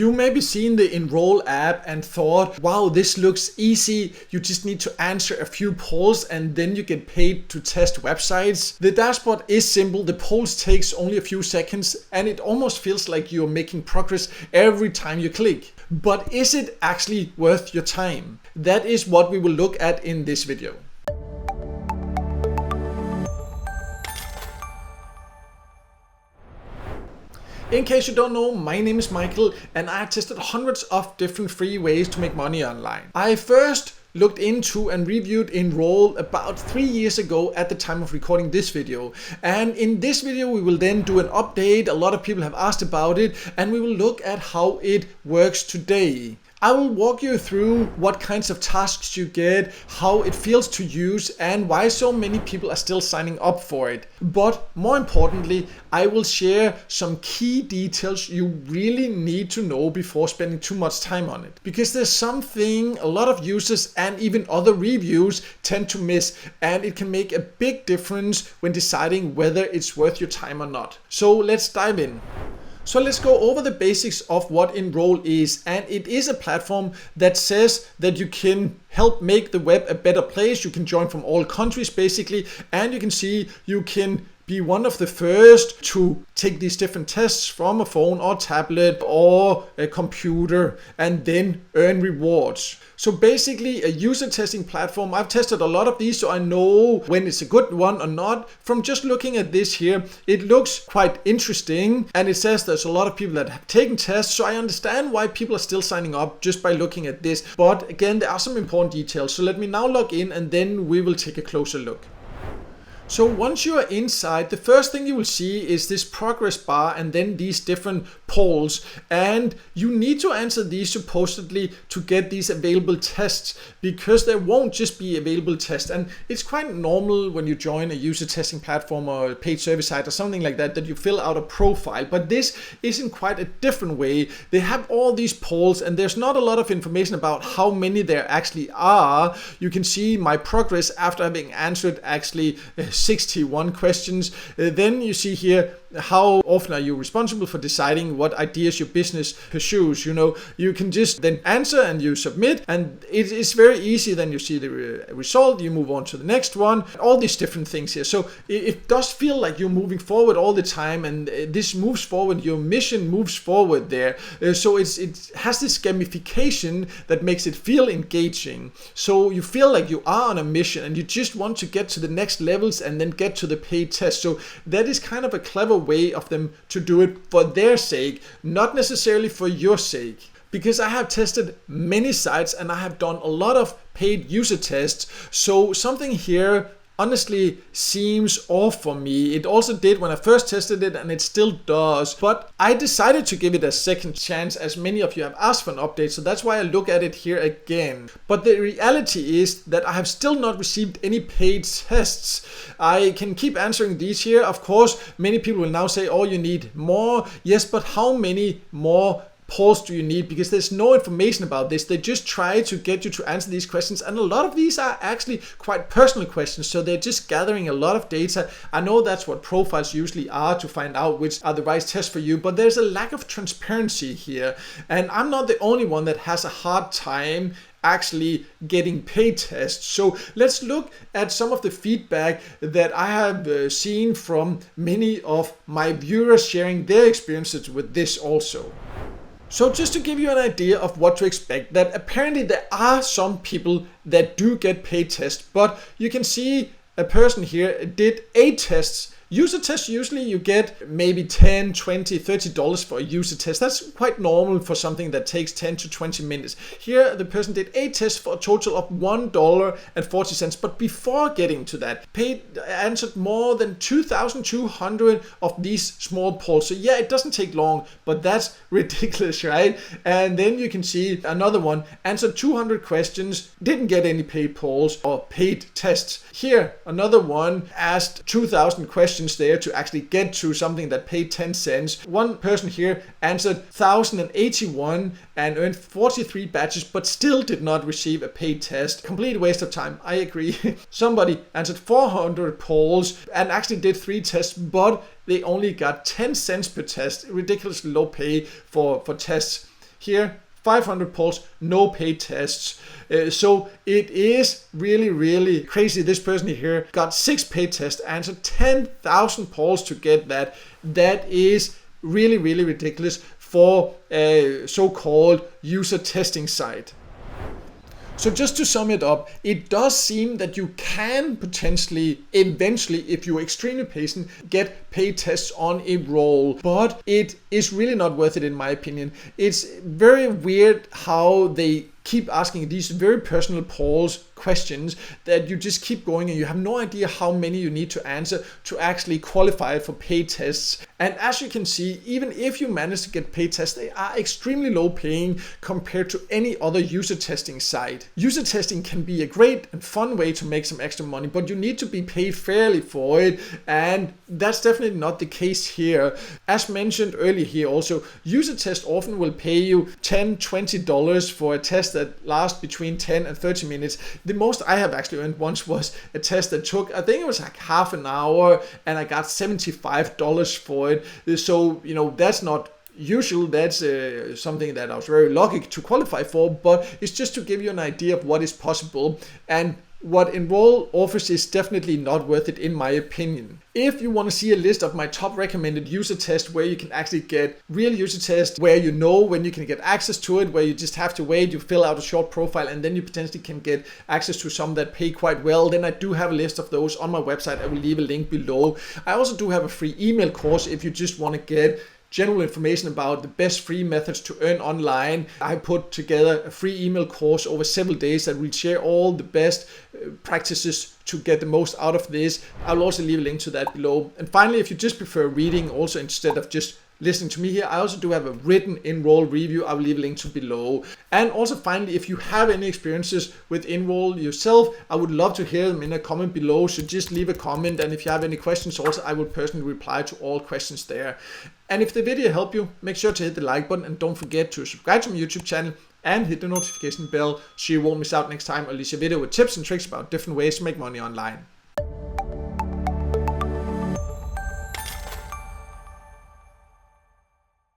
You maybe seen the Enroll app and thought, wow, this looks easy. You just need to answer a few polls and then you get paid to test websites. The dashboard is simple. The polls takes only a few seconds and it almost feels like you're making progress every time you click. But is it actually worth your time? That is what we will look at in this video. In case you don't know, my name is Michael and I have tested hundreds of different free ways to make money online. I first looked into and reviewed Enroll about 3 years ago at the time of recording this video. And in this video we will then do an update. A lot of people have asked about it and we will look at how it works today. I will walk you through what kinds of tasks you get, how it feels to use, and why so many people are still signing up for it. But more importantly, I will share some key details you really need to know before spending too much time on it. Because there's something a lot of users and even other reviews tend to miss, and it can make a big difference when deciding whether it's worth your time or not. So let's dive in. So let's go over the basics of what Enroll is, and it is a platform that says that you can help make the web a better place. You can join from all countries basically, and you can see you can be one of the first to take these different tests from a phone or tablet or a computer and then earn rewards. So basically a user testing platform. I've tested a lot of these so I know when it's a good one or not. From just looking at this here, it looks quite interesting and it says there's a lot of people that have taken tests, so I understand why people are still signing up just by looking at this. But again, there are some important details. So let me now log in and then we will take a closer look. So once you are inside, the first thing you will see is this progress bar and then these different polls, and you need to answer these supposedly to get these available tests, because there won't just be available tests. And it's quite normal when you join a user testing platform or a paid service site or something like that you fill out a profile, but this is in quite a different way. They have all these polls and there's not a lot of information about how many there actually are. You can see my progress after having answered actually 61 questions. Then you see here how often are you responsible for deciding what ideas your business pursues. You know, you can just then answer and you submit, and it is very easy. Then you see the result, you move on to the next one, all these different things here. So it does feel like you're moving forward all the time, and this moves forward, your mission moves forward there. So it has this gamification that makes it feel engaging. So you feel like you are on a mission and you just want to get to the next levels and then get to the paid test. So that is kind of a clever way of them to do it for their sake, not necessarily for your sake. Because I have tested many sites and I have done a lot of paid user tests, so something here honestly seems off for me. It also did when I first tested it and it still does, but I decided to give it a second chance as many of you have asked for an update, so that's why I look at it here again. But the reality is that I have still not received any paid tests. I can keep answering these here. Of course, many people will now say, oh, you need more. Yes, but how many more polls do you need? Because there's no information about this. They just try to get you to answer these questions, and a lot of these are actually quite personal questions, so they're just gathering a lot of data. I know that's what profiles usually are, to find out which are the right tests for you, but there's a lack of transparency here, and I'm not the only one that has a hard time actually getting paid tests. So let's look at some of the feedback that I have seen from many of my viewers sharing their experiences with this also. So just to give you an idea of what to expect, that apparently there are some people that do get paid tests, but you can see a person here did 8 tests. User tests, usually you get maybe $10, $20, $30 for a user test. That's quite normal for something that takes 10 to 20 minutes. Here, the person did 8 tests for a total of $1.40. But before getting to that, answered more than 2,200 of these small polls. So yeah, it doesn't take long, but that's ridiculous, right? And then you can see another one, answered 200 questions, didn't get any paid polls or paid tests. Here, another one asked 2,000 questions there to actually get to something that paid 10 cents. One person here answered 1,081 and earned 43 badges, but still did not receive a paid test. Complete waste of time, I agree. Somebody answered 400 polls and actually did 3 tests, but they only got 10 cents per test. Ridiculously low pay for tests. here 500 polls, no paid tests. So it is really crazy. This person here got 6 paid tests, answered 10,000 polls to get that. That is really ridiculous for a so-called user testing site. So just to sum it up, it does seem that you can potentially, eventually, if you're extremely patient, get paid tests on Enroll, but it is really not worth it in my opinion. It's very weird how they keep asking these very personal polls questions that you just keep going and you have no idea how many you need to answer to actually qualify for paid tests. And as you can see, even if you manage to get paid tests, they are extremely low paying compared to any other user testing site. User testing can be a great and fun way to make some extra money, but you need to be paid fairly for it, and that's definitely not the case here. As mentioned earlier here also, user tests often will pay you $10-20 for a test that lasts between 10 and 30 minutes. The most I have actually earned once was a test that took, I think it was like half an hour, and I got $75 for it. So, you know, that's not usual. That's something that I was very lucky to qualify for, but it's just to give you an idea of what is possible. And what Enroll offers is definitely not worth it in my opinion. If you want to see a list of my top recommended user tests where you can actually get real user tests, where you know when you can get access to it, where you just have to wait, you fill out a short profile, and then you potentially can get access to some that pay quite well, then I do have a list of those on my website. I will leave a link below. I also do have a free email course if you just want to get general information about the best free methods to earn online. I put together a free email course over several days that will share all the best practices to get the most out of this. I'll also leave a link to that below. And finally, if you just prefer reading also instead of just listening to me here, I also do have a written Enroll review. I will leave a link to below. And also finally, if you have any experiences with Enroll yourself, I would love to hear them in a comment below. So just leave a comment, and if you have any questions also, I will personally reply to all questions there. And if the video helped you, make sure to hit the like button, and don't forget to subscribe to my YouTube channel and hit the notification bell so you won't miss out next time I release a video with tips and tricks about different ways to make money online.